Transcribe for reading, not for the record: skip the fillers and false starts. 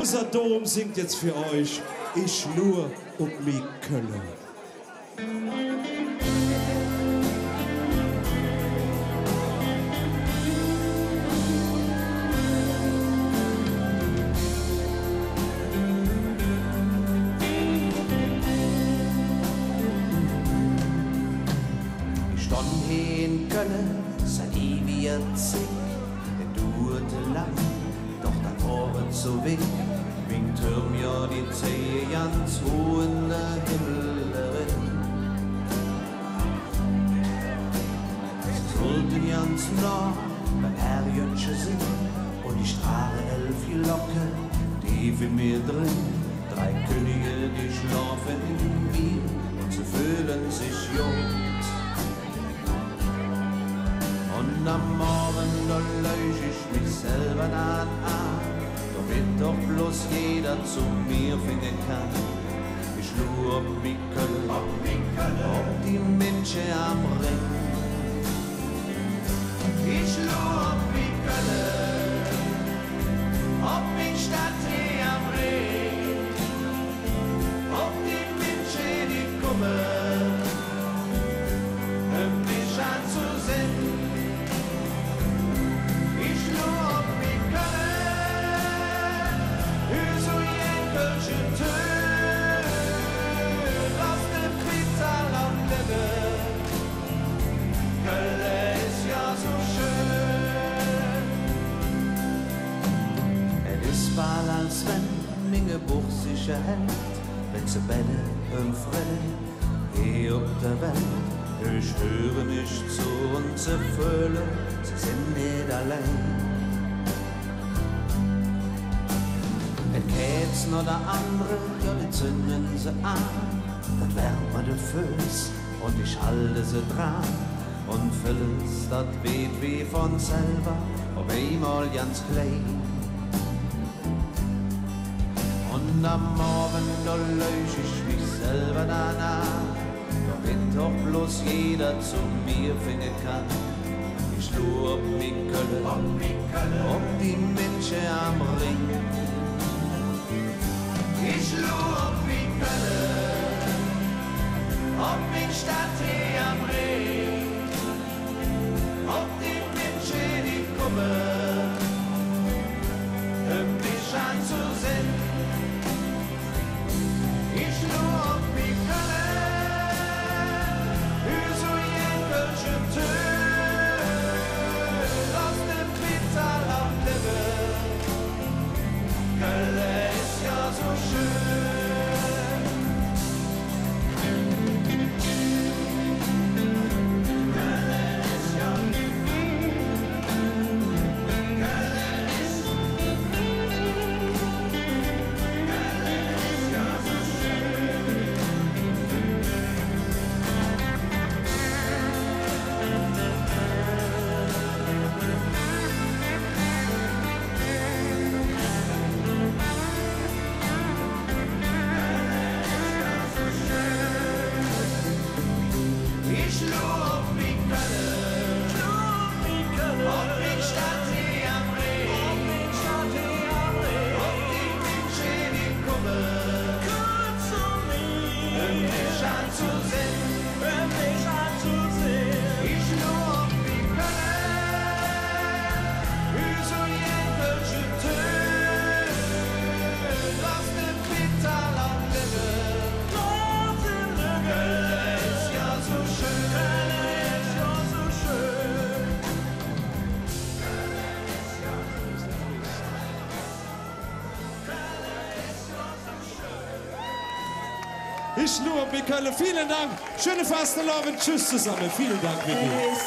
Unser Dom singt jetzt für euch Ich nur und mi Kölle. Ich stand hier in Köln seit ewiger Zeit, es dauerte lang, doch dann war es so weg. Wegen Türm ja die Zehe ganz hoch in der Himmel. Es sollte ganz nah beim Herrjötchen sind und die strahle 11 Glocken, die für mir drin. 3 Könige, die schlafen in mir und sie fühlen sich jung. Und am Morgen, da lösch ich mich selber an. Damit doch bloß jeder zu mir finden kann. Ich nur ob mi Köln, ob die Menschen am Ring. Ich nur ob mi Köln, ob mi Stadt hier am Ring. Ob die Menschen, die kommen, mich anzusehen. Ich nur ob mi Köln, als wenn Minge Buch sich erhält, wenn sie Bälle und Frellen hier auf der Welt. Ich höre nicht zu und sie fühlen, sie sind nicht allein. Wenn Kätz noch der andere, ja, die zünden sie an, dann wärmt man den Fuß und ich halte sie dran. Und vieles, das weht wie von selber, auf einmal ganz klein. Und am Morgen, da lösch ich mich selber danach, damit doch bloß jeder zu mir finden kann. Ich nur ob mi Köln, ob die Menschen am Ring. Ich nur ob mi Köln, ob mi Stadt hier am Ring. Ob die Menschen, die kommen, mich anzusehen. Ich nur ob mi Köln, für so jegliche Tür, aus dem Kriegssaal am Leben. Köln ist ja so schön. Ich nur ob mi Kölle. Vielen Dank. Schöne Fastenabend. Tschüss zusammen. Vielen Dank, Vicky.